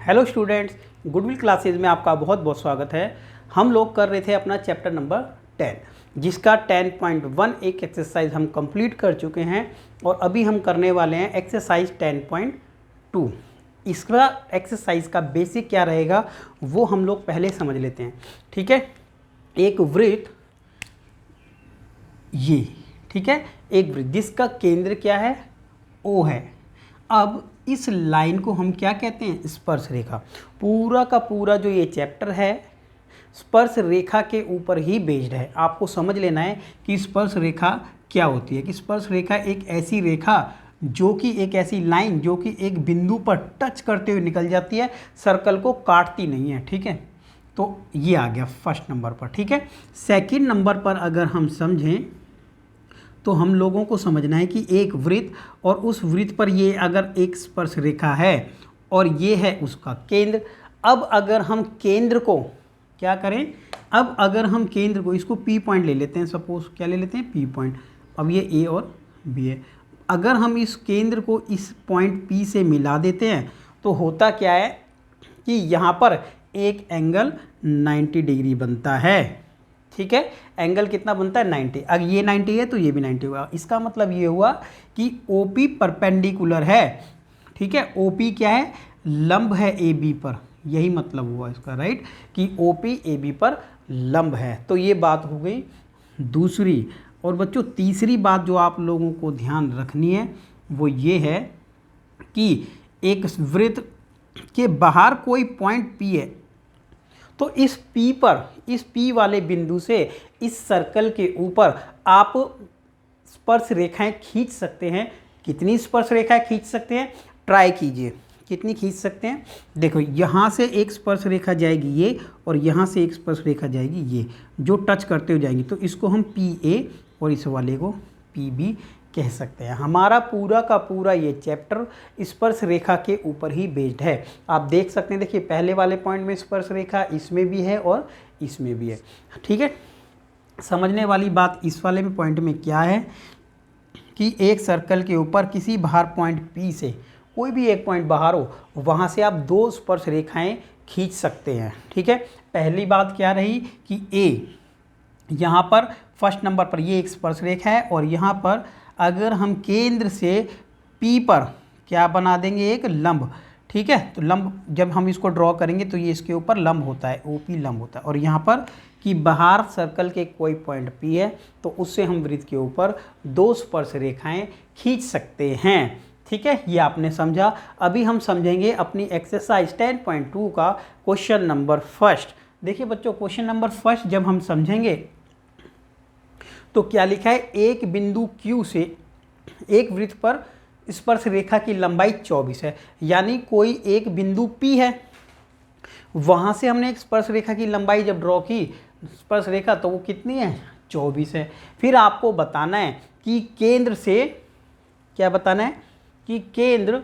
Hello students, goodwill classes में आपका बहुत बहुत स्वागत है। हम लोग कर रहे थे अपना चैप्टर नंबर 10, जिसका 10.1 एक एक्सरसाइज हम कंप्लीट कर चुके हैं और अभी हम करने वाले हैं एक्सरसाइज 10.2। इसका एक्सरसाइज का बेसिक क्या रहेगा वो हम लोग पहले समझ लेते हैं। ठीक है, एक वृत्त, ये ठीक है, एक वृत्त जिसका केंद्र क्या है, O है। अब इस लाइन को हम क्या कहते हैं, स्पर्श रेखा। पूरा का पूरा जो ये चैप्टर है स्पर्श रेखा के ऊपर ही बेस्ड है। आपको समझ लेना है कि स्पर्श रेखा क्या होती है। कि स्पर्श रेखा एक ऐसी रेखा जो कि एक ऐसी लाइन जो कि एक बिंदु पर टच करते हुए निकल जाती है, सर्कल को काटती नहीं है। ठीक है, तो ये आ गया फर्स्ट नंबर पर। ठीक है, सेकंड नंबर पर अगर हम समझें तो हम लोगों को समझना है कि एक वृत्त और उस वृत्त पर ये अगर एक स्पर्श रेखा है और ये है उसका केंद्र। अब अगर हम केंद्र को क्या करें, अब अगर हम केंद्र को, इसको P पॉइंट ले लेते हैं, सपोज क्या ले लेते हैं, P पॉइंट। अब ये A और B है। अगर हम इस केंद्र को इस पॉइंट P से मिला देते हैं तो होता क्या है कि यहाँ पर एक एंगल 90 डिग्री बनता है। ठीक है, एंगल कितना बनता है, 90। अगर ये 90 है तो ये भी 90 होगा। इसका मतलब ये हुआ कि OP परपेंडिकुलर है। ठीक है, OP क्या है, लंब है AB पर। यही मतलब हुआ इसका, राइट, कि OP AB पर लंब है। तो ये बात हो गई दूसरी। और बच्चों तीसरी बात जो आप लोगों को ध्यान रखनी है वो ये है कि एक वृत्त के बाहर कोई पॉइंट P है तो इस P पर, इस P वाले बिंदु से इस सर्कल के ऊपर आप स्पर्श रेखाएं खींच सकते हैं। कितनी स्पर्श रेखाएं खींच सकते हैं, ट्राई कीजिए कितनी खींच सकते हैं। देखो यहाँ से एक स्पर्श रेखा जाएगी ये, और यहाँ से एक स्पर्श रेखा जाएगी ये, जो टच करते हुए जाएंगी। तो इसको हम PA और इस वाले को PB कह सकते हैं। हमारा पूरा का पूरा ये चैप्टर स्पर्श रेखा के ऊपर ही बेस्ड है। आप देख सकते हैं, देखिए पहले वाले पॉइंट में स्पर्श रेखा इसमें भी है और इसमें भी है। ठीक है, समझने वाली बात इस वाले में पॉइंट में क्या है कि एक सर्कल के ऊपर किसी बाहर पॉइंट P से कोई भी एक पॉइंट बाहर हो, वहाँ से आप दो स्पर्श रेखाएं खींच सकते हैं। ठीक है, पहली बात क्या रही कि A यहाँ पर फर्स्ट नंबर पर ये एक स्पर्श रेखा है और यहाँ पर अगर हम केंद्र से P पर क्या बना देंगे, एक लंब। ठीक है, तो लंब जब हम इसको ड्रॉ करेंगे तो ये इसके ऊपर लंब होता है, OP लंब होता है। और यहाँ पर कि बाहर सर्कल के कोई पॉइंट P है तो उससे हम वृत्त के ऊपर दो स्पर्श रेखाएं खींच सकते हैं। ठीक है, ये आपने समझा। अभी हम समझेंगे अपनी एक्सरसाइज 10.2 का क्वेश्चन नंबर फर्स्ट। देखिए बच्चों, क्वेश्चन नंबर फर्स्ट जब हम समझेंगे तो क्या लिखा है, एक बिंदु Q से एक वृत्त पर स्पर्श रेखा की लंबाई 24 है। यानी कोई एक बिंदु P है, वहाँ से हमने एक स्पर्श रेखा की लंबाई जब ड्रॉ की स्पर्श रेखा, तो वो कितनी है, 24 है। फिर आपको बताना है कि केंद्र से, क्या बताना है कि केंद्र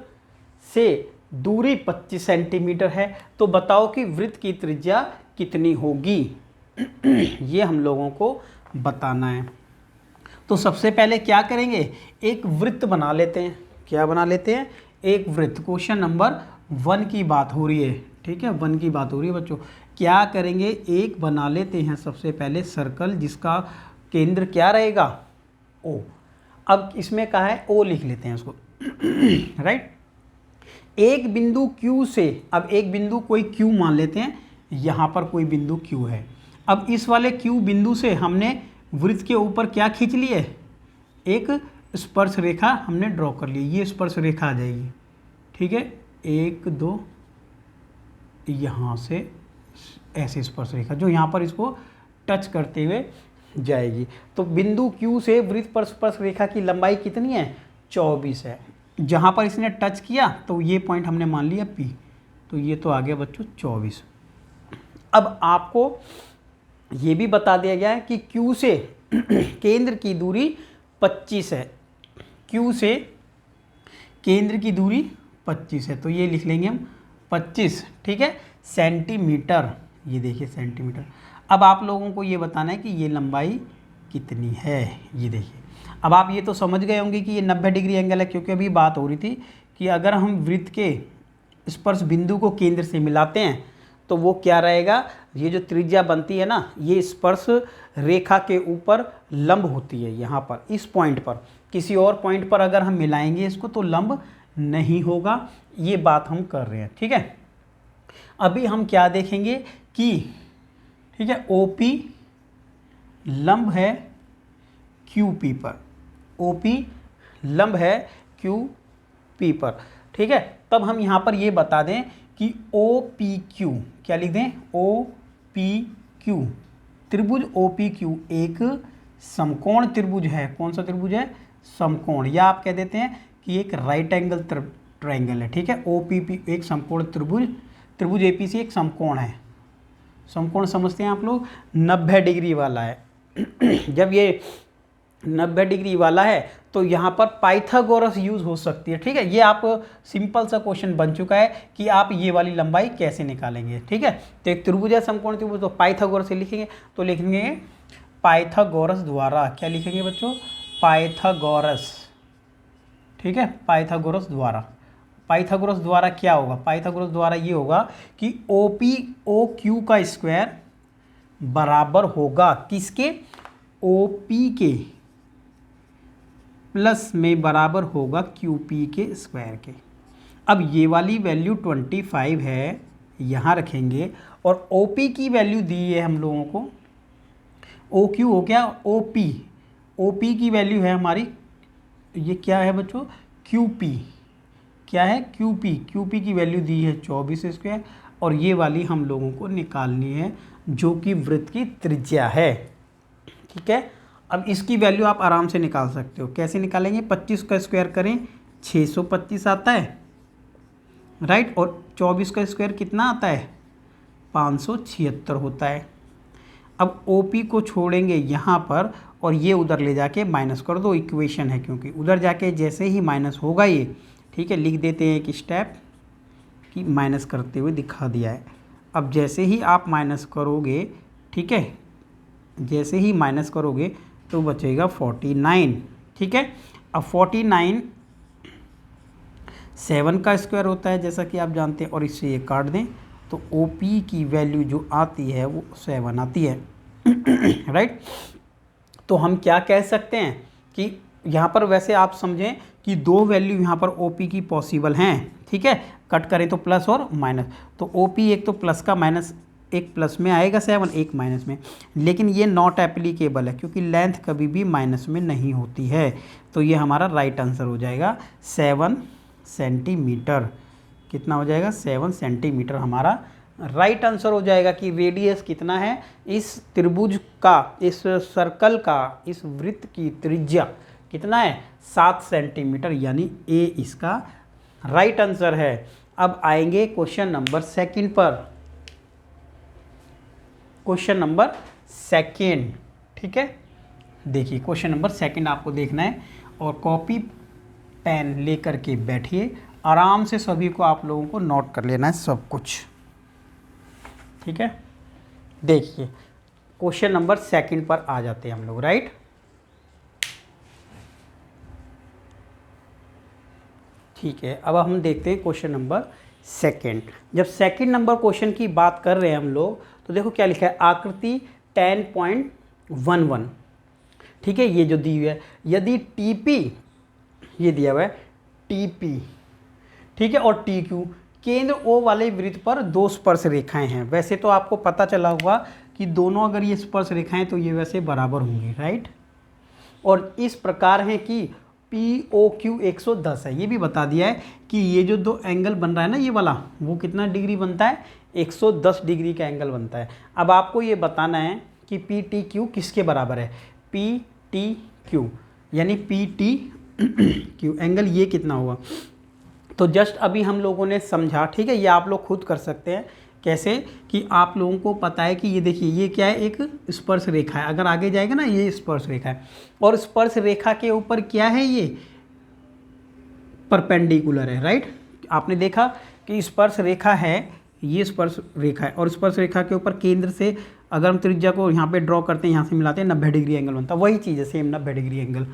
से दूरी 25 सेंटीमीटर है। तो बताओ कि वृत्त की त्रिज्या कितनी होगी, ये हम लोगों को बताना है। तो सबसे पहले क्या करेंगे, एक वृत्त बना लेते हैं। क्या बना लेते हैं, एक वृत्त। क्वेश्चन नंबर 1 की बात हो रही है। ठीक है, 1 की बात हो रही है बच्चों। क्या करेंगे, एक बना लेते हैं सबसे पहले सर्कल जिसका केंद्र क्या रहेगा, O। अब इसमें कहा है O, लिख लेते हैं उसको राइट। एक बिंदु Q से, अब एक बिंदु कोई Q मान लेते हैं, यहाँ पर कोई बिंदु Q है। अब इस वाले Q बिंदु से हमने वृत्त के ऊपर क्या खींच लिए, एक स्पर्श रेखा हमने ड्रॉ कर ली। ये स्पर्श रेखा आ जाएगी। ठीक है, 1 2, यहाँ से ऐसे स्पर्श रेखा जो यहाँ पर इसको टच करते हुए जाएगी। तो बिंदु Q से वृत्त पर स्पर्श रेखा की लंबाई कितनी है, 24 है। जहाँ पर इसने टच किया तो ये पॉइंट हमने मान लिया P, तो ये तो आ गया बच्चों 24। अब आपको ये भी बता दिया गया है कि Q से केंद्र की दूरी 25 है। Q से केंद्र की दूरी 25 है, तो ये लिख लेंगे हम 25। ठीक है, सेंटीमीटर, ये देखिए सेंटीमीटर। अब आप लोगों को ये बताना है कि ये लंबाई कितनी है। ये देखिए, अब आप ये तो समझ गए होंगे कि ये 90 डिग्री एंगल है, क्योंकि अभी बात हो रही थी कि अगर हम वृत्त के स्पर्श बिंदु को केंद्र से मिलाते हैं तो वो क्या रहेगा, ये जो त्रिज्या बनती है ना, ये स्पर्श रेखा के ऊपर लंब होती है। यहाँ पर इस पॉइंट पर, किसी और पॉइंट पर अगर हम मिलाएंगे इसको तो लंब नहीं होगा, ये बात हम कर रहे हैं। ठीक है, अभी हम क्या देखेंगे कि ठीक है OP लंब है QP पर, OP लंब है QP पर। ठीक है, तब हम यहाँ पर ये बता दें कि OPQ, क्या लिख दें, OPQ त्रिभुज OPQ एक समकोण त्रिभुज है। कौन सा त्रिभुज है, समकोण, या आप कह देते हैं कि एक राइट एंगल ट्रायंगल है। ठीक है, OPP एक समकोण त्रिभुज, त्रिभुज APC एक समकोण है। समकोण समझते हैं आप लोग, 90 डिग्री वाला है। जब ये 90 डिग्री वाला है तो यहाँ पर पाइथागोरस यूज़ हो सकती है। ठीक है, ये आप सिंपल सा क्वेश्चन बन चुका है कि आप ये वाली लंबाई कैसे निकालेंगे। ठीक है, तो एक त्रिभुज है समकोण त्रिभुज, तो पाइथागोरस से लिखेंगे, तो लिखेंगे पाइथागोरस द्वारा। क्या लिखेंगे बच्चों, पाइथागोरस। ठीक है, पाइथागोरस द्वारा। पाइथागोरस द्वारा क्या होगा, पाइथागोरस द्वारा ये होगा कि OQ का स्क्वायर बराबर होगा किसके, OP के प्लस में बराबर होगा QP के स्क्वायर के। अब ये वाली वैल्यू 25 है, यहाँ रखेंगे, और OP की वैल्यू दी है हम लोगों को, OQ हो गया OP की वैल्यू है हमारी, ये क्या है बच्चों, QP, क्या है QP की वैल्यू दी है 24 स्क्वायर, और ये वाली हम लोगों को निकालनी है जो कि वृत्त की त्रिज्या है। ठीक है, अब इसकी वैल्यू आप आराम से निकाल सकते हो। कैसे निकालेंगे, 25 का स्क्वायर करें 625 आता है, राइट, और 24 का स्क्वायर कितना आता है, 576 होता है। अब OP को छोड़ेंगे यहाँ पर और ये उधर ले जाके माइनस कर दो, इक्वेशन है क्योंकि उधर जाके जैसे ही माइनस होगा ये, ठीक है, लिख देते हैं एक स्टेप कि माइनस करते हुए दिखा दिया है। अब जैसे ही आप माइनस करोगे, ठीक है, जैसे ही माइनस करोगे तो बचेगा 49। ठीक है, अब 49 7 का स्क्वायर होता है जैसा कि आप जानते हैं, और इससे ये काट दें तो OP की वैल्यू जो आती है वो 7 आती है। राइट, तो हम क्या कह सकते हैं कि यहाँ पर वैसे आप समझें कि दो वैल्यू यहाँ पर OP की पॉसिबल हैं। ठीक है, कट करें तो प्लस और माइनस, तो OP एक तो प्लस का माइनस, एक प्लस में आएगा 7, एक माइनस में, लेकिन ये नॉट एप्लीकेबल है क्योंकि लेंथ कभी भी माइनस में नहीं होती है। तो ये हमारा राइट आंसर हो जाएगा 7 सेंटीमीटर। कितना हो जाएगा, 7 सेंटीमीटर हमारा राइट आंसर हो जाएगा कि रेडियस कितना है इस त्रिभुज का, इस सर्कल का, इस वृत्त की त्रिज्या कितना है, 7 सेंटीमीटर, यानी ए इसका राइट आंसर है। अब आएंगे क्वेश्चन नंबर 2 पर, क्वेश्चन नंबर 2। ठीक है, देखिए क्वेश्चन नंबर 2 आपको देखना है और कॉपी पेन लेकर के बैठिए, आराम से सभी को आप लोगों को नोट कर लेना है सब कुछ। ठीक है, देखिए क्वेश्चन नंबर 2 पर आ जाते हैं हम लोग, राइट। ठीक है, अब हम देखते हैं क्वेश्चन नंबर 2। जब 2 नंबर क्वेश्चन की बात कर रहे हैं हम लोग, तो देखो क्या लिखा है, आकृति 10.11। ठीक है, ये जो दी हुई है, यदि TP, ये दिया हुआ है TP, ठीक है, और TQ केंद्र O वाले वृत्त पर दो स्पर्श रेखाएं हैं। वैसे तो आपको पता चला होगा कि दोनों अगर ये स्पर्श रेखाएं तो ये वैसे बराबर होंगी, राइट, और इस प्रकार है कि POQ 110 है। ये भी बता दिया है कि ये जो दो एंगल बन रहा है ना, ये वाला, वो कितना डिग्री बनता है, 110 डिग्री का एंगल बनता है। अब आपको ये बताना है कि PTQ किसके बराबर है, PTQ यानी PTQ एंगल ये कितना होगा। तो जस्ट अभी हम लोगों ने समझा, ठीक है, ये आप लोग खुद कर सकते हैं। कैसे कि आप लोगों को पता है कि ये देखिए ये क्या है, एक स्पर्श रेखा है, अगर आगे जाएगा ना ये स्पर्श रेखा है, और स्पर्श रेखा के ऊपर क्या है, ये परपेंडिकुलर है, राइट। आपने देखा कि स्पर्श रेखा है, ये स्पर्श रेखा है, और स्पर्श रेखा के ऊपर केंद्र से अगर हम त्रिज्या को यहाँ पे ड्रॉ करते हैं, यहाँ से मिलाते हैं, 90 डिग्री एंगल बनता है। वही चीज़ है, सेम 90 डिग्री एंगल।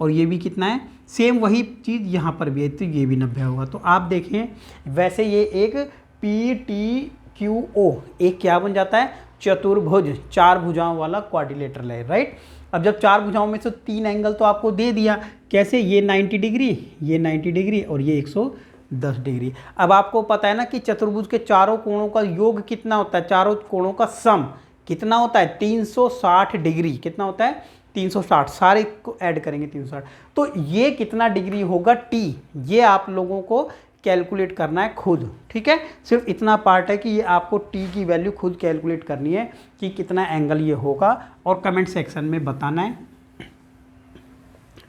और ये भी कितना है, सेम वही चीज़ यहाँ पर भी है, तो ये भी 90 होगा। तो आप देखें वैसे ये एक PTQO एक क्या बन जाता है, चतुर्भुज, 4 भुजाओं वाला क्वाड्रिलेटरल है, राइट। अब जब 4 भुजाओं में से 3 एंगल तो आपको दे दिया, कैसे, ये 90 डिग्री, ये 90 डिग्री और ये 110 डिग्री। अब आपको पता है ना कि चतुर्भुज के चारों कोणों का योग कितना होता है, चारों कोणों का सम कितना होता है, 360 डिग्री। कितना होता है, 360, सारे को ऐड करेंगे 360। तो ये कितना डिग्री होगा T, ये आप लोगों को कैलकुलेट करना है खुद, ठीक है। सिर्फ इतना पार्ट है कि ये आपको T की वैल्यू खुद कैलकुलेट करनी है कि कितना एंगल ये होगा, और कमेंट सेक्शन में बताना है,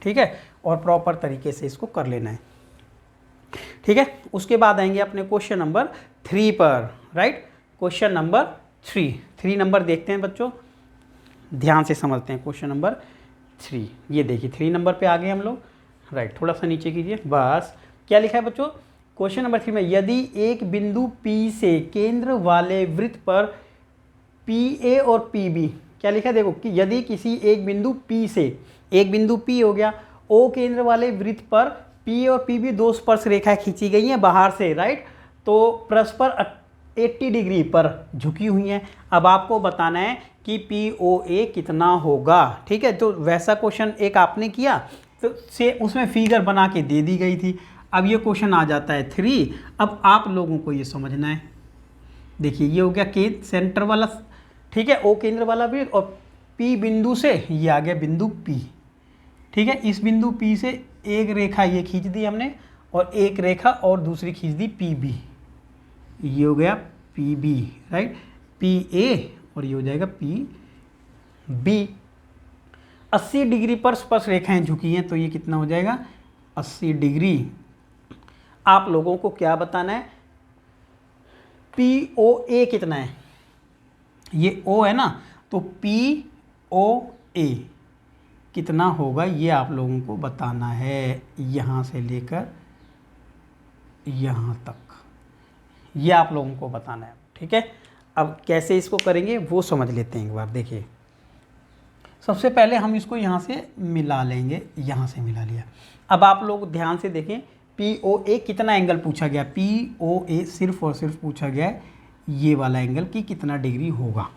ठीक है, और प्रॉपर तरीके से इसको कर लेना है, ठीक है। उसके बाद आएंगे अपने क्वेश्चन नंबर 3 पर, राइट। क्वेश्चन नंबर 3 नंबर देखते हैं बच्चों, ध्यान से समझते हैं। क्वेश्चन नंबर 3, ये देखिए 3 नंबर पे आ गए हम लोग, राइट। थोड़ा सा नीचे कीजिए, बस। क्या लिखा है बच्चों, क्वेश्चन नंबर 3 में, यदि एक बिंदु P से केंद्र वाले वृत्त पर PA और PB, क्या लिखा है देखो, कि यदि किसी एक बिंदु P से, एक बिंदु P हो गया, O केंद्र वाले वृत्त पर P और PB दो स्पर्श रेखाएं खींची गई हैं बाहर से, राइट। तो परस्पर 80 डिग्री पर झुकी हुई हैं। अब आपको बताना है कि POA कितना होगा, ठीक है। तो वैसा क्वेश्चन एक आपने किया तो से उसमें फिगर बना के दे दी गई थी। अब ये क्वेश्चन आ जाता है 3। अब आप लोगों को ये समझना है, देखिए ये हो गया केंद्र सेंटर वाला, ठीक है, O केंद्र वाला भी, और P बिंदु से ये आ गया बिंदु P, ठीक है। इस बिंदु P से एक रेखा ये खींच दी हमने, और एक रेखा और दूसरी खींच दी PB, ये हो गया PB, राइट, PA, और ये हो जाएगा PB। 80 डिग्री पर स्पर्श रेखाएं झुकी हैं, तो ये कितना हो जाएगा, 80 डिग्री। आप लोगों को क्या बताना है, POA कितना है, ये O है ना, तो POA कितना होगा ये आप लोगों को बताना है, यहाँ से लेकर यहाँ तक, ये आप लोगों को बताना है, ठीक है। अब कैसे इसको करेंगे वो समझ लेते हैं एक बार। देखिए सबसे पहले हम इसको यहाँ से मिला लेंगे, यहाँ से मिला लिया। अब आप लोग ध्यान से देखें, POA कितना एंगल पूछा गया, POA सिर्फ और सिर्फ पूछा गया है ये वाला एंगल कि कितना डिग्री होगा,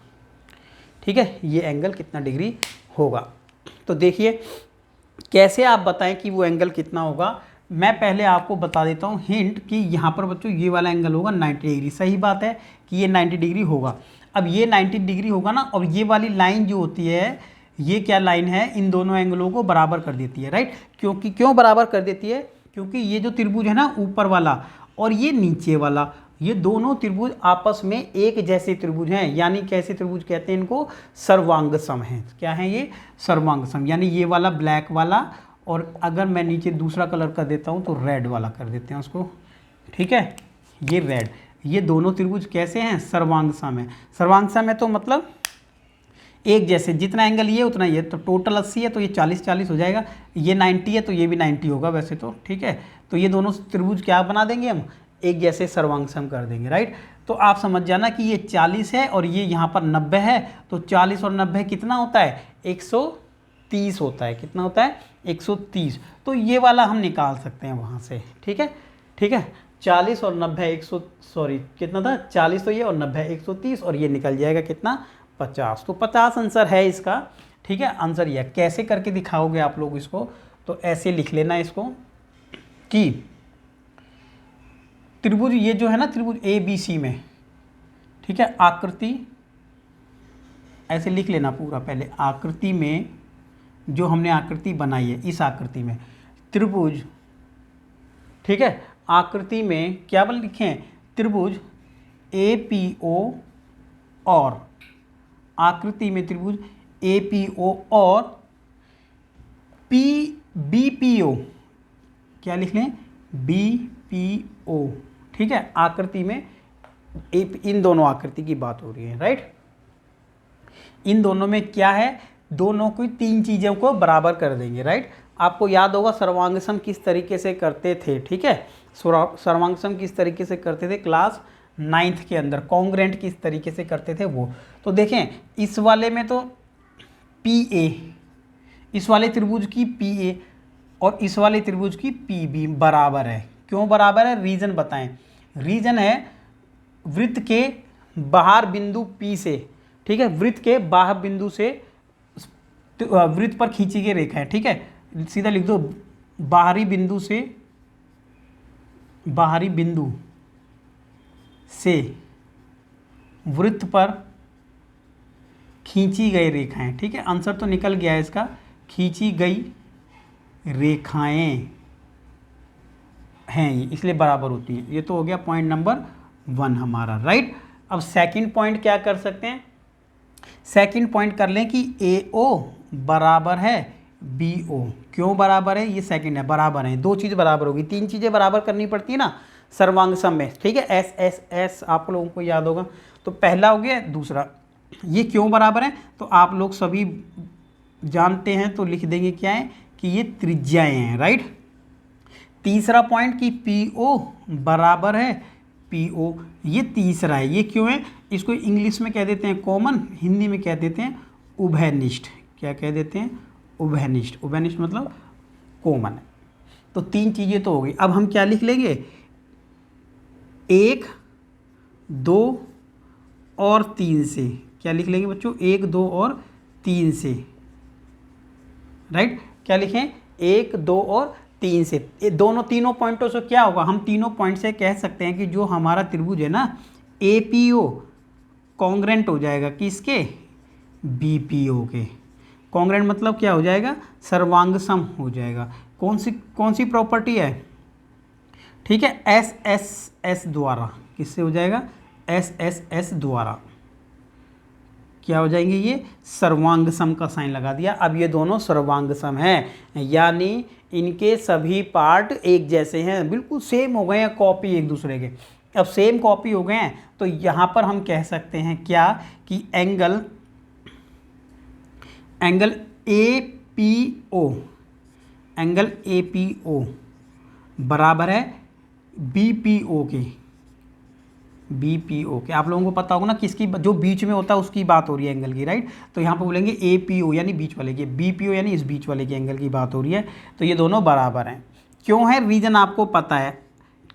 ठीक है, ये एंगल कितना डिग्री होगा। तो देखिए कैसे आप बताएं कि वो एंगल कितना होगा। मैं पहले आपको बता देता हूँ हिंट कि यहाँ पर बच्चों ये वाला एंगल होगा 90 डिग्री, सही बात है कि ये 90 डिग्री होगा। अब ये 90 डिग्री होगा ना, और ये वाली लाइन जो होती है, ये क्या लाइन है, इन दोनों एंगलों को बराबर कर देती है, राइट। क्योंकि क्यों बराबर कर देती है, क्योंकि ये जो त्रिभुज है ना ऊपर वाला और ये नीचे वाला, ये दोनों त्रिभुज आपस में एक जैसे त्रिभुज हैं, यानी कैसे त्रिभुज कहते हैं इनको, सर्वांग सम हैं। क्या है ये, सर्वांग सम, यानी ये वाला ब्लैक वाला, और अगर मैं नीचे दूसरा कलर कर देता हूँ तो रेड वाला कर देते हैं उसको, ठीक है, ये रेड, ये दोनों त्रिभुज कैसे हैं, सर्वांग सम है। सर्वांग सम है तो मतलब एक जैसे, जितना एंगल ये उतना ये, तो टोटल 80 है तो ये 40-40 हो जाएगा, ये 90 है तो ये भी 90 होगा वैसे तो, ठीक है। तो ये दोनों त्रिभुज क्या बना देंगे हम, एक जैसे सर्वांग सम कर देंगे, राइट। तो आप समझ जाना कि ये 40 है और ये यहाँ पर 90 है, तो 40 और 90 कितना होता है, 130 होता है। कितना होता है, 130। तो ये वाला हम निकाल सकते हैं वहाँ से, ठीक है, ठीक है। 40 और 90 कितना था, 40 तो ये और 90 130, और ये निकल जाएगा कितना, 50। तो 50 आंसर है इसका, ठीक है। आंसर ये कैसे करके दिखाओगे आप लोग इसको, तो ऐसे लिख लेना इसको कि त्रिभुज ये जो है ना, त्रिभुज ABC में, ठीक है, आकृति ऐसे लिख लेना पूरा। पहले आकृति में जो हमने आकृति बनाई है, इस आकृति में त्रिभुज, ठीक है, आकृति में क्या बल लिखें, त्रिभुज APO और आकृति में त्रिभुज APO और BPO, क्या लिख लें, BPO, ठीक है। आकृति में इन दोनों आकृति की बात हो रही है, राइट। इन दोनों में क्या है, दोनों की 3 चीज़ों को बराबर कर देंगे, राइट। आपको याद होगा सर्वांग सम किस तरीके से करते थे, ठीक है, सर्वांग सम किस तरीके से करते थे क्लास 9th के अंदर, कॉन्ग्रेंट किस तरीके से करते थे वो। तो देखें इस वाले में तो PA, इस वाले त्रिभुज की PA, और इस वाले त्रिभुज की पी बी बराबर है। क्यों बराबर है, रीजन बताएं। रीजन है वृत्त के बाहर बिंदु P से, ठीक है, वृत्त के बाहर बिंदु से वृत्त पर खींची गई रेखा है, ठीक है, सीधा लिख दो, बाहरी बिंदु से वृत्त पर खींची गई रेखाएं, ठीक है, आंसर तो निकल गया है इसका, खींची गई रेखाएं हैं ये, इसलिए बराबर होती हैं। ये तो हो गया पॉइंट नंबर 1 हमारा, राइट। अब सेकंड पॉइंट क्या कर सकते हैं, सेकंड पॉइंट कर लें कि AO बराबर है BO। क्यों बराबर है, ये सेकंड है, बराबर है, दो चीज़ बराबर होगी, तीन चीज़ें बराबर करनी पड़ती है ना सर्वांग सम में, ठीक है, S S S आप लोगों को याद होगा। तो पहला हो गया, दूसरा ये क्यों बराबर है, तो आप लोग सभी जानते हैं, तो लिख देंगे क्या है कि ये त्रिज्याएं हैं, राइट। तीसरा पॉइंट कि PO बराबर है PO, ये तीसरा है, ये क्यों है, इसको इंग्लिश में कह देते हैं कॉमन, हिंदी में कह देते हैं उभयनिष्ठ। क्या कह देते हैं, उभयनिष्ठ। उभयनिष्ठ मतलब कॉमन है। तो तीन चीज़ें तो हो गई। अब हम क्या लिख लेंगे, 1, 2 और 3 से, क्या लिख लेंगे बच्चों, 1, 2 और 3 से, राइट। क्या लिखें, 1, 2 और 3 से, दोनों तीनों पॉइंटों से क्या होगा, हम तीनों पॉइंट से कह सकते हैं कि जो हमारा त्रिभुज है ना APO कॉन्ग्रेंट हो जाएगा किसके, BPO के। कॉन्ग्रेंट मतलब क्या हो जाएगा, सर्वांग सम हो जाएगा। कौन सी प्रॉपर्टी है, ठीक है, SSS द्वारा, किससे हो जाएगा, SSS द्वारा क्या हो जाएंगे, ये सर्वांग सम का साइन लगा दिया। अब ये दोनों सर्वांग सम हैं, यानी इनके सभी पार्ट एक जैसे हैं, बिल्कुल सेम हो गए हैं, कॉपी एक दूसरे के। अब सेम कॉपी हो गए हैं तो यहाँ पर हम कह सकते हैं क्या कि एंगल APO बराबर है BPO के। आप लोगों को पता होगा ना किसकी, जो बीच में होता है उसकी बात हो रही है एंगल की, राइट। तो यहाँ पर बोलेंगे APO यानी बीच वाले की, BPO यानी इस बीच वाले के एंगल की बात हो रही है। तो ये दोनों बराबर हैं। क्यों है, रीजन आपको पता है,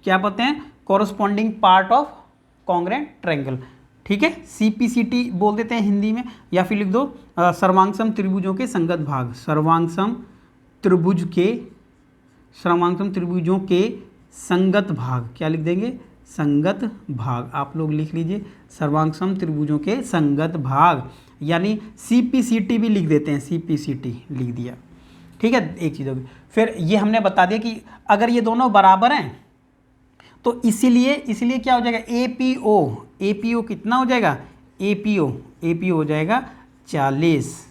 क्या पता है, corresponding part of congruent triangle, ठीक है, CPCT बोल देते हैं हिंदी में, या फिर लिख दो सर्वांगसम त्रिभुजों के संगत भाग। सर्वांगसम त्रिभुजों के संगत भाग, क्या लिख देंगे, संगत भाग। आप लोग लिख लीजिए सर्वांगसम त्रिभुजों के संगत भाग, यानी CPCT भी लिख देते हैं, CPCT लिख दिया, ठीक है, एक चीज़ होगी। फिर ये हमने बता दिया कि अगर ये दोनों बराबर हैं तो इसीलिए क्या हो जाएगा, APO कितना हो जाएगा, APO हो जाएगा 40।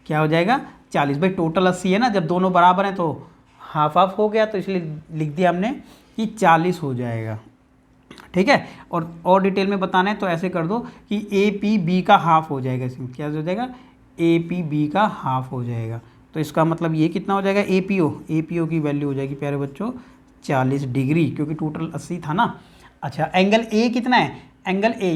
क्या हो जाएगा, 40। भाई टोटल 80 है ना, जब दोनों बराबर हैं तो हाफ हाफ हो गया, तो इसलिए लिख दिया हमने कि 40 हो जाएगा, ठीक है। और डिटेल में बताना है तो ऐसे कर दो कि APB का हाफ हो जाएगा, इसमें क्या हो जाएगा, APB का हाफ हो जाएगा। तो इसका मतलब ये कितना हो जाएगा, APO की वैल्यू हो जाएगी प्यारे बच्चों 40 डिग्री, क्योंकि टोटल 80 था ना। अच्छा, एंगल A कितना है, एंगल A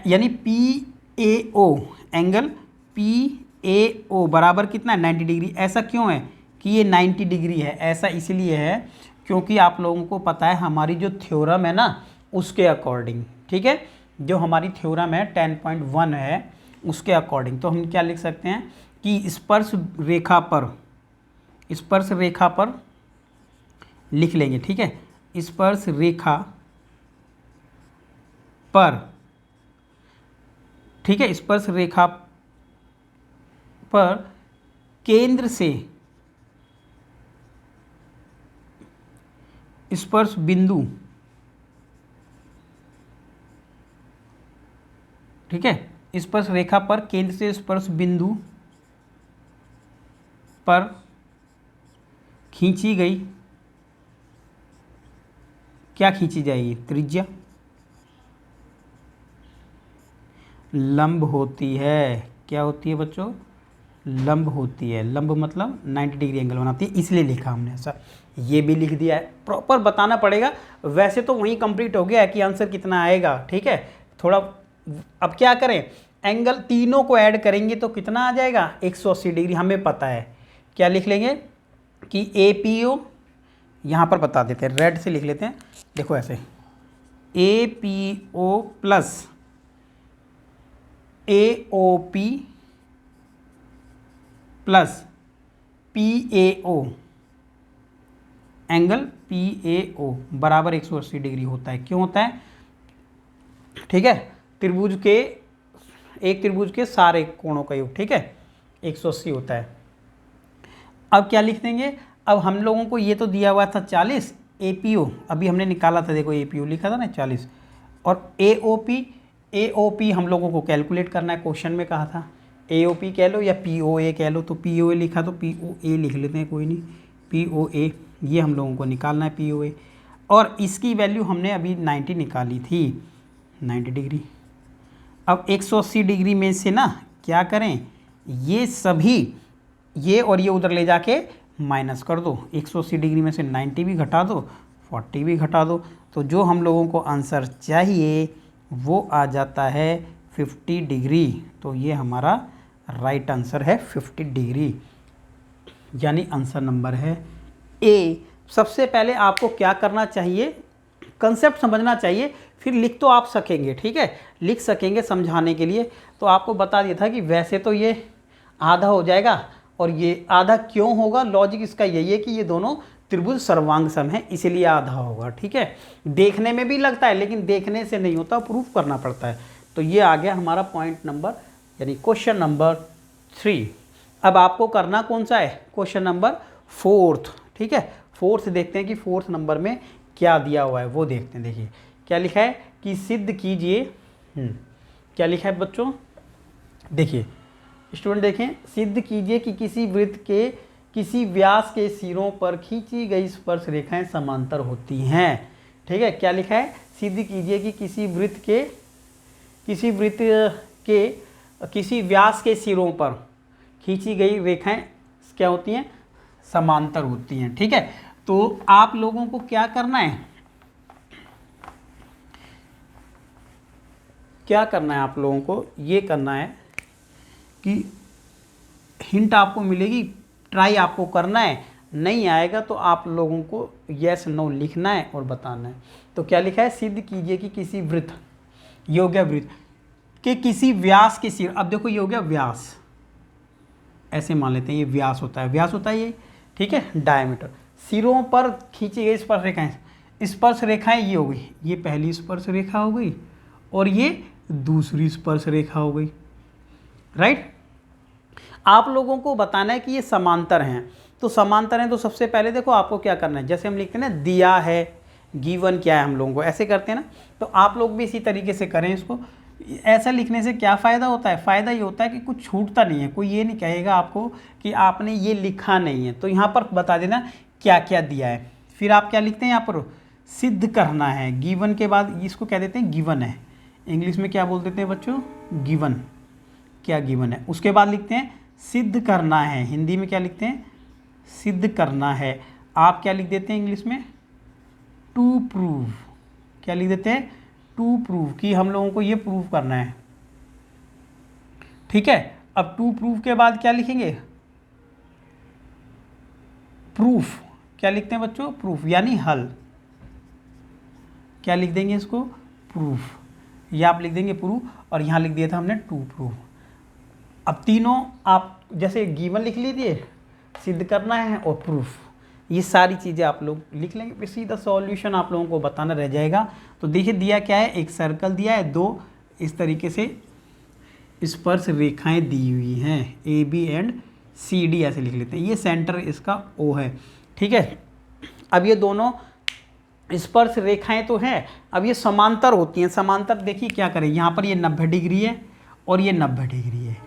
यानी PAO, एंगल PAO बराबर कितना है, 90 डिग्री। ऐसा क्यों है कि ये 90 डिग्री है, ऐसा इसलिए है क्योंकि आप लोगों को पता है हमारी जो थ्योरम है ना उसके अकॉर्डिंग, ठीक है, जो हमारी थ्योरम है 10.1 है उसके अकॉर्डिंग। तो हम क्या लिख सकते हैं कि स्पर्श रेखा पर लिख लेंगे, ठीक है, स्पर्श रेखा पर, ठीक है, स्पर्श रेखा पर केंद्र से स्पर्श बिंदु, ठीक है, स्पर्श रेखा पर केंद्र से स्पर्श बिंदु पर खींची गई, क्या खींची जाएगी, त्रिज्या लंब होती है। क्या होती है बच्चों, लंब होती है। लंब मतलब 90 डिग्री एंगल बनाती है, इसलिए लिखा हमने ऐसा। ये भी लिख दिया है, प्रॉपर बताना पड़ेगा। वैसे तो वहीं कंप्लीट हो गया है कि आंसर कितना आएगा, ठीक है, थोड़ा अब क्या करें, एंगल तीनों को ऐड करेंगे तो कितना आ जाएगा, 180 डिग्री। हमें पता है क्या लिख लेंगे कि APO, यहाँ पर बता देते हैं, रेड से लिख लेते हैं, देखो ऐसे APO plus AOP plus PAO, angle PAO बराबर 180 डिग्री होता है। क्यों होता है? ठीक है, त्रिभुज के, एक त्रिभुज के सारे कोणों का योग, ठीक है, 180 होता है। अब क्या लिख देंगे, अब हम लोगों को ये तो दिया हुआ था 40 APO, अभी हमने निकाला था, देखो APO लिखा था ना 40, और AOP हम लोगों को कैलकुलेट करना है, क्वेश्चन में कहा था। AOP कह लो या POA कह लो, तो POA लिखा तो POA लिख लेते हैं, कोई नहीं, POA ये हम लोगों को निकालना है POA, और इसकी वैल्यू हमने अभी 90 निकाली थी, 90 डिग्री। अब 180 डिग्री में से ना क्या करें, ये सभी, ये और ये उधर ले जाके माइनस कर दो, 180 डिग्री में से 90 भी घटा दो, 40 भी घटा दो, तो जो हम लोगों को आंसर चाहिए वो आ जाता है 50 डिग्री। तो ये हमारा राइट आंसर है 50 डिग्री, यानी आंसर नंबर है A। सबसे पहले आपको क्या करना चाहिए, कंसेप्ट समझना चाहिए, फिर लिख तो आप सकेंगे, ठीक है, लिख सकेंगे समझाने के लिए। तो आपको बता दिया था कि वैसे तो ये आधा हो जाएगा, और ये आधा क्यों होगा, लॉजिक इसका यही है कि ये दोनों त्रिभुज सर्वांग सम है, इसीलिए आधा होगा, ठीक है। देखने में भी लगता है, लेकिन देखने से नहीं होता, प्रूफ करना पड़ता है। तो ये आ गया हमारा पॉइंट नंबर, यानी क्वेश्चन नंबर 3। अब आपको करना कौन सा है, क्वेश्चन नंबर 4, ठीक है। 4 देखते हैं कि 4 नंबर में क्या दिया हुआ है, वो देखते हैं। देखिए क्या लिखा है कि सिद्ध कीजिए, क्या लिखा है बच्चों, देखिए स्टूडेंट देखें, सिद्ध कीजिए कि किसी वृत्त के किसी व्यास के सिरों पर खींची गई स्पर्श रेखाएं समांतर होती हैं, ठीक है। क्या लिखा है, सिद्ध कीजिए कि किसी वृत्त के किसी व्यास के सिरों पर खींची गई रेखाएं क्या होती हैं, समांतर होती हैं, ठीक है। तो आप लोगों को क्या करना है, क्या करना है आप लोगों को, ये करना है कि हिंट आपको मिलेगी, ट्राई आपको करना है, नहीं आएगा तो आप लोगों को यस नो लिखना है और बताना है। तो क्या लिखा है, सिद्ध कीजिए कि किसी वृत्त, ये हो गया वृत्त के किसी व्यास के सिर, अब देखो ये हो गया व्यास, ऐसे मान लेते हैं ये व्यास होता है, व्यास होता है ये, ठीक है, डायमीटर, सिरों पर खींची गई स्पर्श रेखाएं, स्पर्श रेखाएं ये हो गई, ये पहली स्पर्श रेखा हो गई और ये दूसरी स्पर्श रेखा हो गई, राइट। आप लोगों को बताना है कि ये समांतर हैं, तो समांतर हैं तो सबसे पहले देखो आपको क्या करना है, जैसे हम लिखते हैं ना, दिया है, गिवन क्या है, हम लोगों को ऐसे करते हैं ना, तो आप लोग भी इसी तरीके से करें इसको। ऐसा लिखने से क्या फ़ायदा होता है, फ़ायदा ये होता है कि कुछ छूटता नहीं है, कोई ये नहीं कहेगा आपको कि आपने ये लिखा नहीं है। तो यहाँ पर बता देना क्या क्या दिया है, फिर आप क्या लिखते हैं यहाँ पर, सिद्ध करना है, गिवन के बाद इसको कह देते हैं गिवन है, इंग्लिश में क्या बोल देते हैं बच्चों, गिवन, क्या गिवन है। उसके बाद लिखते हैं सिद्ध करना है, हिंदी में क्या लिखते हैं, सिद्ध करना है। आप क्या लिख देते हैं इंग्लिश में, टू प्रूव, क्या लिख देते हैं, टू प्रूव, कि हम लोगों को ये प्रूव करना है, ठीक है। अब टू प्रूव के बाद क्या लिखेंगे, प्रूफ, क्या लिखते हैं बच्चों, प्रूफ, यानी हल, क्या लिख देंगे इसको, प्रूफ, या आप लिख देंगे प्रूफ, और यहाँ लिख दिया था हमने टू प्रूफ। अब तीनों आप जैसे गिवन लिख लीजिए, सिद्ध करना है और प्रूफ, ये सारी चीज़ें आप लोग लिख लेंगे, फिर सीधा सॉल्यूशन आप लोगों को बताना रह जाएगा। तो देखिए दिया क्या है, एक सर्कल दिया है, दो इस तरीके से स्पर्श रेखाएं दी हुई हैं, AB एंड CD ऐसे लिख लेते हैं, ये सेंटर इसका O है, ठीक है। अब ये दोनों स्पर्श रेखाएं तो हैं, अब ये समांतर होती हैं, समांतर देखिए क्या करें, यहाँ पर ये 90 डिग्री है और ये 90 डिग्री है,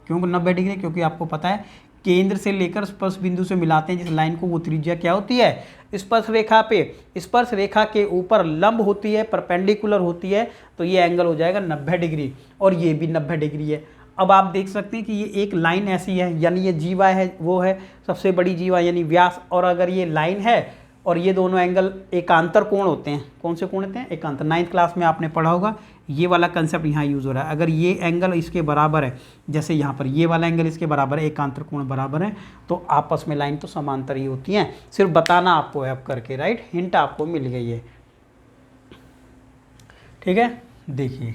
क्यों 90 डिग्री, क्योंकि आपको पता है केंद्र से लेकर स्पर्श बिंदु से मिलाते हैं जिस लाइन को, वो त्रिज्या क्या होती है, स्पर्श रेखा पे, स्पर्श रेखा के ऊपर लंब होती है, परपेंडिकुलर होती है, तो ये एंगल हो जाएगा 90 डिग्री, और ये भी 90 डिग्री है। अब आप देख सकते हैं कि ये एक लाइन ऐसी है, यानी ये जीवा है, वो है सबसे बड़ी जीवा यानी व्यास, और अगर ये लाइन है और ये दोनों एंगल एकांतर कोण होते हैं। कौन से कोण होते हैं? एकांतर। 9th क्लास में आपने पढ़ा होगा, ये वाला कंसेप्ट यहाँ यूज़ हो रहा है। अगर ये एंगल इसके बराबर है, जैसे यहाँ पर ये वाला एंगल इसके बराबर है, एकांतर कोण बराबर है, तो आपस में लाइन तो समांतर ही होती हैं। सिर्फ बताना आपको है अब करके, राइट। हिंट आपको मिल गई है, ठीक है। देखिए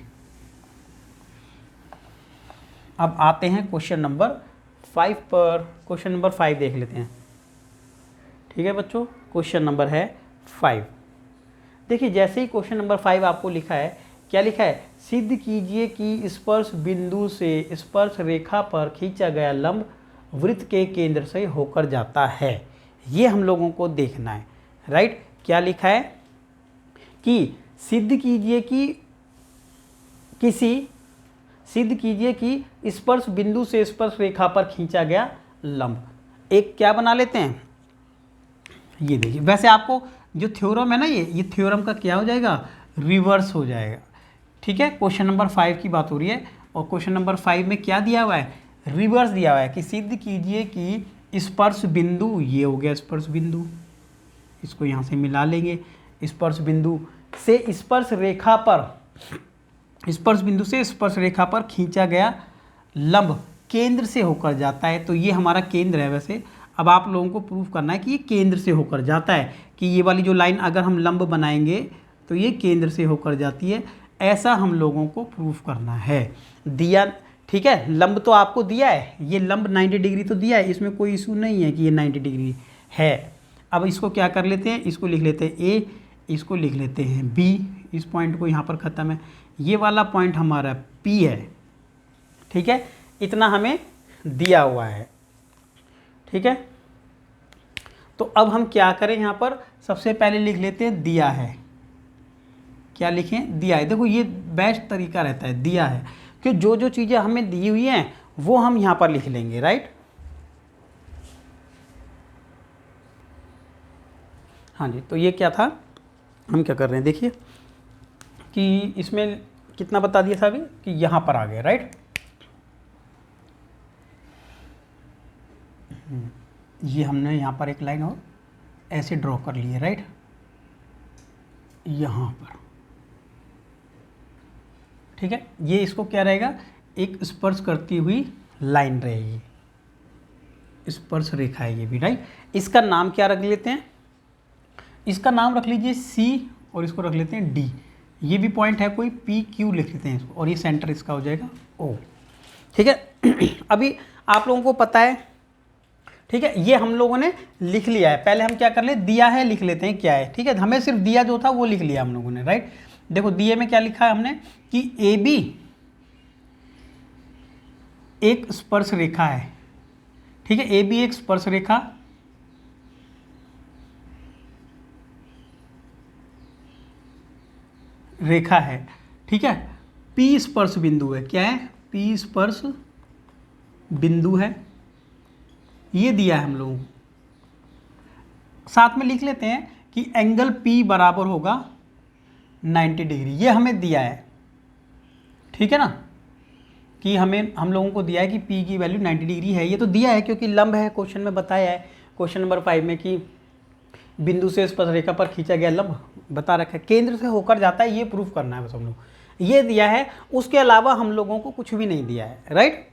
अब आते हैं क्वेश्चन नंबर 5 पर। क्वेश्चन नंबर 5 देख लेते हैं, ठीक है बच्चों। क्वेश्चन नंबर है 5। देखिए जैसे ही क्वेश्चन नंबर 5 आपको लिखा है, क्या लिखा है? सिद्ध कीजिए कि स्पर्श बिंदु से स्पर्श रेखा पर खींचा गया लंब वृत्त के केंद्र से होकर जाता है। ये हम लोगों को देखना है, राइट। क्या लिखा है कि सिद्ध कीजिए कि स्पर्श बिंदु से स्पर्श रेखा पर खींचा गया लंब। एक क्या बना लेते हैं, ये देखिए। वैसे आपको जो थ्योरम है ना, ये थ्योरम का क्या हो जाएगा? रिवर्स हो जाएगा, ठीक है। क्वेश्चन नंबर 5 की बात हो रही है और क्वेश्चन नंबर 5 में क्या दिया हुआ है? रिवर्स दिया हुआ है कि सिद्ध कीजिए कि स्पर्श बिंदु, ये हो गया स्पर्श बिंदु, इसको यहाँ से मिला लेंगे। स्पर्श बिंदु से स्पर्श रेखा पर, स्पर्श बिंदु से स्पर्श रेखा पर खींचा गया लंब केंद्र से होकर जाता है। तो ये हमारा केंद्र है। वैसे अब आप लोगों को प्रूफ करना है कि ये केंद्र से होकर जाता है, कि ये वाली जो लाइन अगर हम लंब बनाएंगे तो ये केंद्र से होकर जाती है। ऐसा हम लोगों को प्रूफ करना है। दिया, ठीक है। लंब तो आपको दिया है, ये लंब 90 डिग्री तो दिया है, इसमें कोई इशू नहीं है कि ये 90 डिग्री है। अब इसको क्या कर लेते हैं, इसको लिख लेते हैं ए, इसको लिख लेते हैं बी, इस पॉइंट को यहाँ पर ख़त्म है। ये वाला पॉइंट हमारा पी है, ठीक है। इतना हमें दिया हुआ है, ठीक है। तो अब हम क्या करें, यहाँ पर सबसे पहले लिख लेते हैं दिया है। क्या लिखें? दिया है। देखो ये बेस्ट तरीका रहता है, दिया है, कि जो जो चीज़ें हमें दी हुई हैं वो हम यहाँ पर लिख लेंगे, राइट। हाँ जी, तो ये क्या था, हम क्या कर रहे हैं, देखिए कि इसमें कितना बता दिया था अभी, कि यहाँ पर आ गए, राइट। ये हमने यहाँ पर एक लाइन और ऐसे ड्रॉ कर ली है, राइट, यहाँ पर, ठीक है। ये इसको क्या रहेगा, एक स्पर्श करती हुई लाइन रहेगी, स्पर्श रेखा है ये भी, राइट। इसका नाम क्या रख लेते हैं, इसका नाम रख लीजिए सी और इसको रख लेते हैं डी। ये भी पॉइंट है कोई, पी क्यू लिख लेते हैं इसको, और ये सेंटर इसका हो जाएगा ओ, ठीक है। अभी आप लोगों को पता है, ठीक है, ये हम लोगों ने लिख लिया है। पहले हम क्या कर ले, दिया है लिख लेते हैं क्या है, ठीक है। हमें सिर्फ दिया जो था वो लिख लिया हम लोगों ने, राइट। देखो दिए में क्या लिखा है हमने कि ए बी एक स्पर्श रेखा है, ठीक है। ए बी एक स्पर्श रेखा है, ठीक है। पी स्पर्श बिंदु है, क्या है, पी स्पर्श बिंदु है, ये दिया है हम लोगों को। साथ में लिख लेते हैं कि एंगल पी बराबर होगा 90 डिग्री, ये हमें दिया है, ठीक है ना, कि हम लोगों को दिया है कि पी की वैल्यू 90 डिग्री है। ये तो दिया है क्योंकि लंब है, क्वेश्चन में बताया है, क्वेश्चन नंबर 5 में, कि बिंदु से स्पर्श रेखा पर खींचा गया लंब बता रखा है, केंद्र से होकर जाता है, ये प्रूफ करना है बस हम लोग, ये दिया है। उसके अलावा हम लोगों को कुछ भी नहीं दिया है, राइट।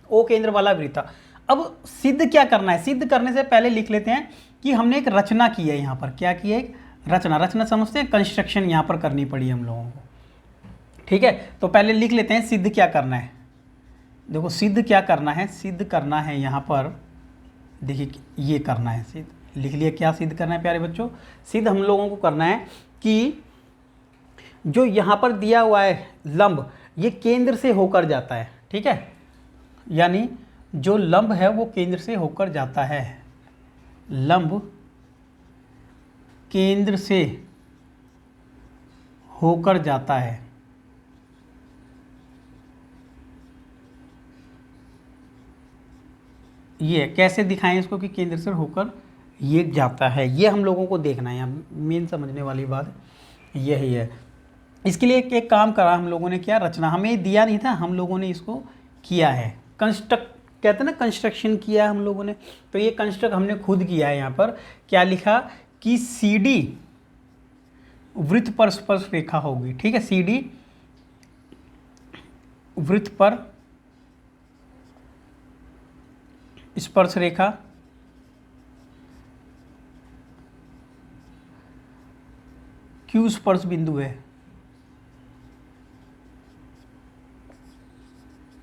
ओ केंद्र वाला वृत्त। अब सिद्ध क्या करना है, सिद्ध करने से पहले लिख लेते हैं कि हमने एक रचना की है यहाँ पर। क्या की है, एक रचना समझते हैं, कंस्ट्रक्शन यहाँ पर करनी पड़ी हम लोगों को, ठीक है। तो पहले लिख लेते हैं सिद्ध क्या करना है। देखो सिद्ध क्या करना है, सिद्ध करना है यहाँ पर, देखिए ये करना है सिद्ध, लिख लिया। क्या सिद्ध करना है प्यारे बच्चों, सिद्ध हम लोगों को करना है कि जो यहाँ पर दिया हुआ है लंब, ये केंद्र से होकर जाता है, ठीक है। यानी जो लंब है वो केंद्र से होकर जाता है, लंब केंद्र से होकर जाता है, ये कैसे दिखाएं इसको कि केंद्र से होकर ये जाता है, ये हम लोगों को देखना है। यहाँ मेन समझने वाली बात यही है। इसके लिए एक काम करा हम लोगों ने, क्या, रचना। हमें दिया नहीं था, हम लोगों ने इसको किया है, कंस्ट्रक्ट कहते हैं ना, कंस्ट्रक्शन किया है हम लोगों ने। तो ये कंस्ट्रक्ट हमने खुद किया है। यहाँ पर क्या लिखा कि CD वृत्त पर स्पर्श रेखा होगी। ठीक है, CD वृत्त पर स्पर्श रेखा Q स्पर्श बिंदु है।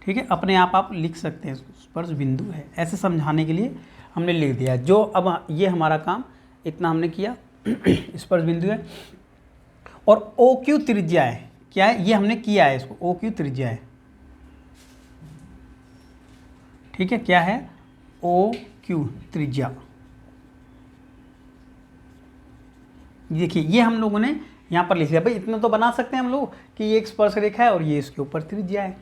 ठीक है, अपने आप लिख सकते हैं, स्पर्श बिंदु है, ऐसे समझाने के लिए हमने लिख दिया। जो अब ये हमारा काम इतना हमने किया, स्पर्श बिंदु है और OQ त्रिज्या है। क्या है ये हमने किया है, इसको OQ त्रिज्या है। ठीक है, क्या है OQ त्रिज्या। देखिए ये हम लोगों ने यहाँ पर लिख दिया। भाई इतना तो बना सकते हैं हम लोग कि ये एक स्पर्श रेखा है और ये इसके ऊपर त्रिज्या है।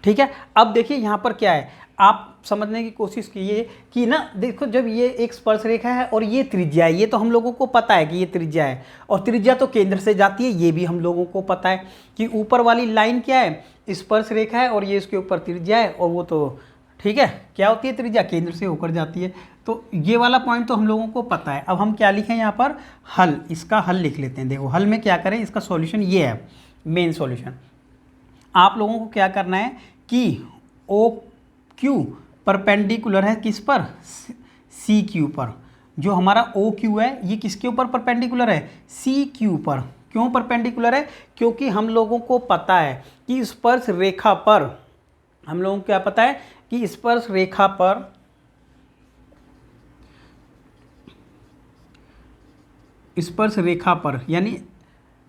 ठीक है, अब देखिए यहाँ पर क्या है, आप समझने की कोशिश कीजिए कि ना, देखो जब ये एक स्पर्श रेखा है और ये त्रिज्या है, ये तो हम लोगों को पता है कि ये त्रिज्या है, और त्रिज्या तो केंद्र से जाती है, ये भी हम लोगों को पता है कि ऊपर वाली लाइन क्या है, स्पर्श रेखा है और ये इसके ऊपर त्रिज्या है, और वो तो ठीक है क्या होती है, त्रिज्या केंद्र से होकर जाती है। तो ये वाला पॉइंट तो हम लोगों को पता है। अब हम क्या लिखें यहाँ पर, हल, इसका हल लिख लेते हैं। देखो हल में क्या करें, इसका सॉल्यूशन ये है, मेन सॉल्यूशन। आप लोगों को क्या करना है कि OQ परपेंडिकुलर है किस पर, CQ पर। जो हमारा OQ है ये किसके ऊपर परपेंडिकुलर है, CQ पर। क्यों परपेंडिकुलर है, क्योंकि हम लोगों को पता है कि स्पर्श रेखा पर, हम लोगों को क्या पता है कि स्पर्श रेखा पर यानी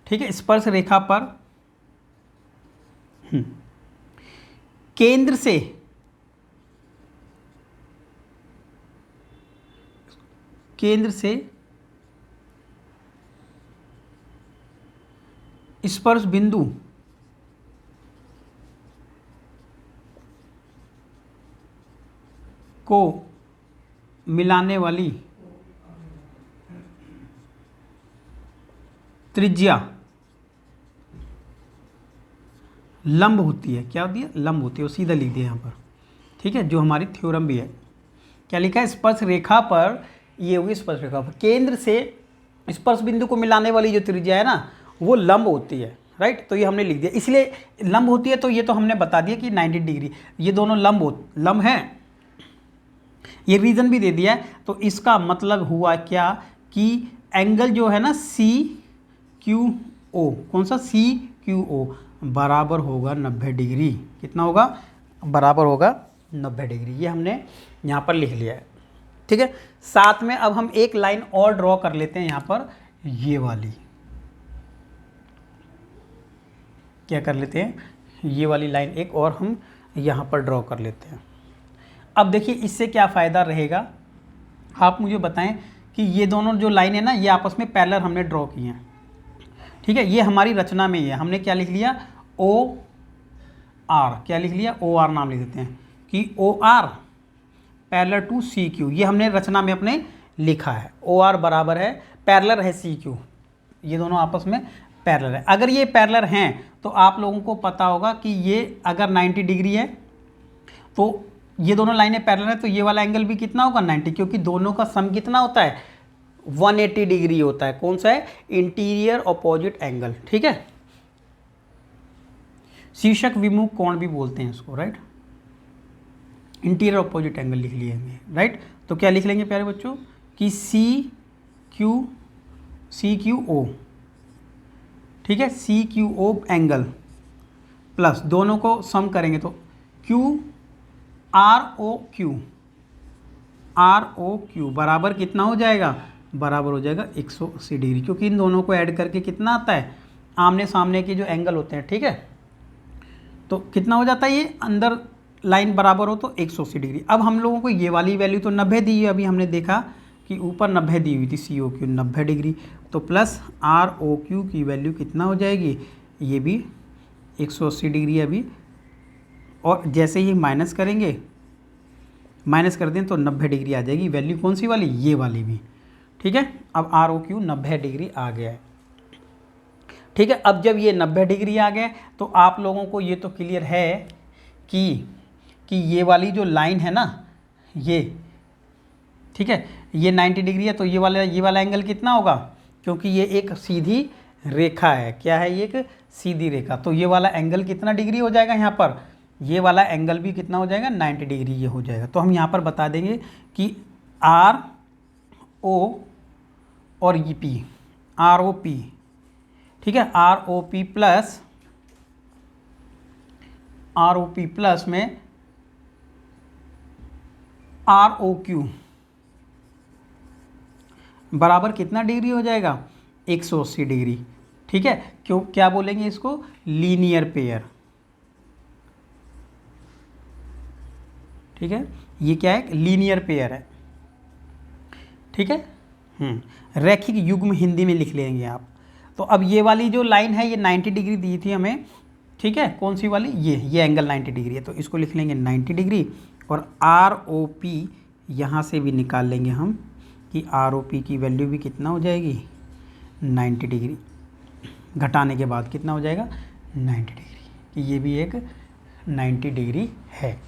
ठीक है, स्पर्श रेखा पर केंद्र से स्पर्श बिंदु को मिलाने वाली त्रिज्या लंब होती है। क्या होती है, लंब होती है, वो सीधा लिख दिया यहाँ पर। ठीक है, जो हमारी थ्योरम भी है। क्या लिखा है, स्पर्श रेखा पर, ये होगी स्पर्श रेखा पर केंद्र से स्पर्श बिंदु को मिलाने वाली जो त्रिज्या है ना, वो लंब होती है। राइट, तो ये हमने लिख दिया। इसलिए लंब होती है तो ये तो हमने बता दिया कि 90 डिग्री, ये दोनों लंब है, ये रीजन भी दे दिया है। तो इसका मतलब हुआ क्या कि एंगल जो है ना CQO, कौन सा, CQO बराबर होगा 90 डिग्री। कितना होगा, बराबर होगा 90 डिग्री। ये हमने यहाँ पर लिख लिया है। ठीक है, साथ में अब हम एक लाइन और ड्रॉ कर लेते हैं यहाँ पर, ये वाली। क्या कर लेते हैं, ये वाली लाइन एक और हम यहाँ पर ड्रॉ कर लेते हैं। अब देखिए इससे क्या फ़ायदा रहेगा, आप मुझे बताएं कि ये दोनों जो लाइन है ना, ये आपस में पैरेलल हमने ड्रॉ किए हैं। ठीक है, ये हमारी रचना में ही है। हमने क्या लिख लिया, OR, क्या लिख लिया, OR नाम लिख देते हैं कि OR पैरेलल टू CQ। ये हमने रचना में अपने लिखा है, OR बराबर है, पैरेलल है CQ, ये दोनों आपस में पैरेलल है। अगर ये पैरेलल हैं तो आप लोगों को पता होगा कि ये अगर 90 डिग्री है तो ये दोनों लाइनें पैरेलल है, तो ये वाला एंगल भी कितना होगा, 90, क्योंकि दोनों का सम कितना होता है, 180 डिग्री होता है। कौन सा है, इंटीरियर अपोजिट एंगल। ठीक है, शीर्षक विमुख कोण भी बोलते हैं इसको। राइट, इंटीरियर अपोजिट एंगल लिख लिए हैं। राइट, तो क्या लिख लेंगे प्यारे बच्चों कि CQO, ठीक है, CQO एंगल प्लस दोनों को सम करेंगे तो ROQ बराबर कितना हो जाएगा, बराबर हो जाएगा 180 डिग्री, क्योंकि इन दोनों को ऐड करके कितना आता है, आमने सामने के जो एंगल होते हैं। ठीक है, तो कितना हो जाता है, ये अंदर लाइन बराबर हो तो 180 डिग्री। अब हम लोगों को ये वाली वैल्यू तो 90 दी है, अभी हमने देखा कि ऊपर 90 दी हुई थी, COQ 90 डिग्री, तो प्लस ROQ की वैल्यू कितना हो जाएगी, ये भी 180 डिग्री अभी। और जैसे ही माइनस करेंगे, माइनस कर दें तो 90 डिग्री आ जाएगी वैल्यू, कौन सी वाली, ये वाली भी। ठीक है, अब ROQ 90 डिग्री आ गया है। ठीक है, अब जब ये 90 डिग्री आ गए तो आप लोगों को ये तो क्लियर है कि ये वाली जो लाइन है ना, ये ठीक है, ये 90 डिग्री है, तो ये वाला एंगल कितना होगा, क्योंकि ये एक सीधी रेखा है। क्या है, ये एक सीधी रेखा, तो ये वाला एंगल कितना डिग्री हो जाएगा यहाँ पर, ये वाला एंगल भी कितना हो जाएगा, 90 डिग्री ये हो जाएगा। तो हम यहाँ पर बता देंगे कि आर ओ और ये पी, आर ओ पी, ठीक है, आर ओ पी प्लस में आर ओ क्यू बराबर कितना डिग्री हो जाएगा, 180 डिग्री। ठीक है, क्यों, क्या बोलेंगे इसको, लीनियर पेयर। ठीक है, ये क्या है, लीनियर पेयर है। ठीक है, रैखिक युग्म हिंदी में लिख लेंगे आप। तो अब ये वाली जो लाइन है ये 90 डिग्री दी थी हमें, ठीक है, कौन सी वाली, ये एंगल 90 डिग्री है, तो इसको लिख लेंगे 90 डिग्री। और आर ओ पी यहाँ से भी निकाल लेंगे हम कि आर ओ पी की वैल्यू भी कितना हो जाएगी, 90 डिग्री, घटाने के बाद कितना हो जाएगा, 90 डिग्री, कि ये भी एक 90 डिग्री है।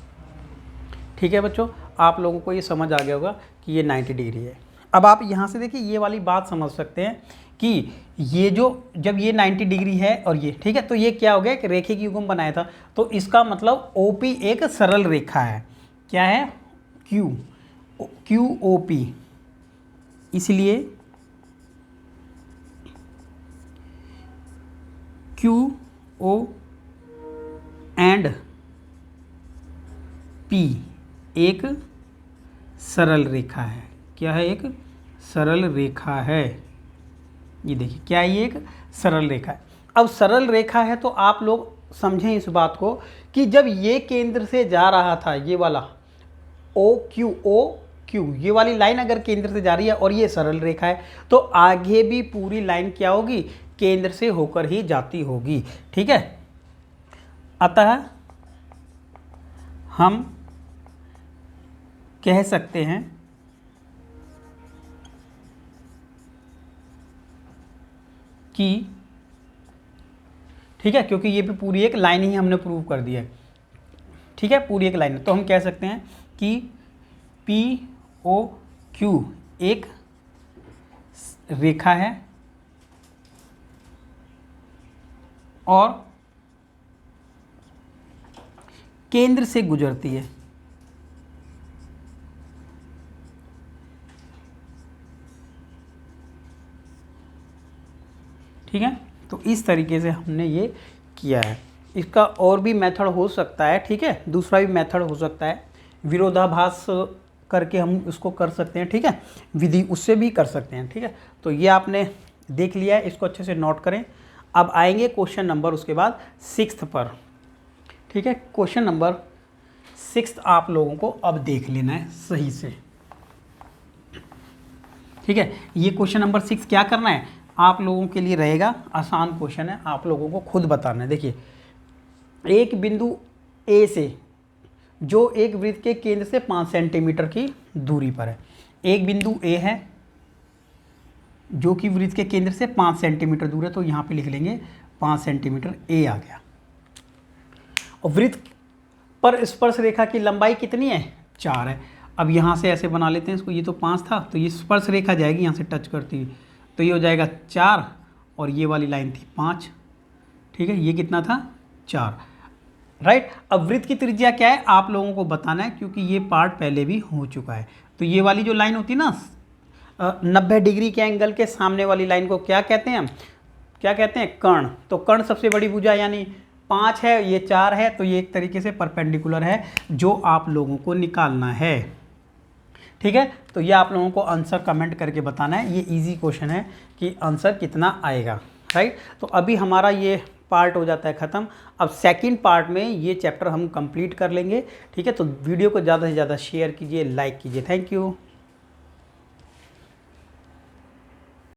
ठीक है बच्चों, आप लोगों को ये समझ आ गया होगा कि ये 90 डिग्री है। अब आप यहाँ से देखिए ये वाली बात समझ सकते हैं कि ये जो, जब ये 90 डिग्री है और ये, ठीक है, तो ये क्या हो गया, एक रेखिक युग्म बनाया था, तो इसका मतलब OP एक सरल रेखा है। क्या है, QOP, इसलिए QO एंड P एक सरल रेखा है। क्या है, एक सरल रेखा है। ये देखिए क्या है, ये एक सरल रेखा है। अब सरल रेखा है तो आप लोग समझें इस बात को कि जब ये केंद्र से जा रहा था, ये वाला OQ, ये वाली लाइन अगर केंद्र से जा रही है और ये सरल रेखा है, तो आगे भी पूरी लाइन क्या होगी, केंद्र से होकर ही जाती होगी। ठीक है, अतः हम कह सकते हैं कि, ठीक है, क्योंकि ये भी पूरी एक लाइन ही हमने प्रूव कर दी है। ठीक है, पूरी एक लाइन है, तो हम कह सकते हैं कि POQ एक रेखा है और केंद्र से गुजरती है। ठीक है, तो इस तरीके से हमने ये किया है। इसका और भी मेथड हो सकता है, ठीक है, दूसरा भी मेथड हो सकता है, विरोधाभास करके हम इसको कर सकते हैं। ठीक है, विधि उससे भी कर सकते हैं। ठीक है, तो ये आपने देख लिया है, इसको अच्छे से नोट करें। अब आएंगे क्वेश्चन नंबर उसके बाद 6 पर। ठीक है, क्वेश्चन नंबर 6 आप लोगों को अब देख लेना है सही से। ठीक है, ये क्वेश्चन नंबर 6 क्या करना है आप लोगों के लिए रहेगा, आसान क्वेश्चन है, आप लोगों को खुद बताना है। देखिए, एक बिंदु A से, जो एक वृत्त के केंद्र से 5 सेंटीमीटर की दूरी पर है, एक बिंदु A है जो कि वृत्त के केंद्र से 5 सेंटीमीटर दूर है, तो यहाँ पे लिख लेंगे 5 सेंटीमीटर A आ गया। और वृत्त पर स्पर्श रेखा की लंबाई कितनी है, 4 है। अब यहाँ से ऐसे बना लेते हैं इसको, ये तो 5 था, तो ये स्पर्श रेखा जाएगी यहाँ से टच करती हुई, तो ये हो जाएगा 4 और ये वाली लाइन थी 5। ठीक है, ये कितना था, 4, राइट। अब वृत्त की त्रिज्या क्या है आप लोगों को बताना है, क्योंकि ये पार्ट पहले भी हो चुका है। तो ये वाली जो लाइन होती है ना 90 डिग्री के एंगल के सामने वाली लाइन को क्या कहते हैं हम, क्या कहते हैं, कर्ण। तो कर्ण सबसे बड़ी भुजा यानी 5 है, ये 4 है, तो ये एक तरीके से परपेंडिकुलर है, जो आप लोगों को निकालना है। ठीक है, तो ये आप लोगों को आंसर कमेंट करके बताना है। ये इजी क्वेश्चन है कि आंसर कितना आएगा, राइट। तो अभी हमारा ये पार्ट हो जाता है ख़त्म। अब सेकंड पार्ट में ये चैप्टर हम कंप्लीट कर लेंगे। ठीक है, तो वीडियो को ज़्यादा से ज़्यादा शेयर कीजिए, लाइक कीजिए। Thank you.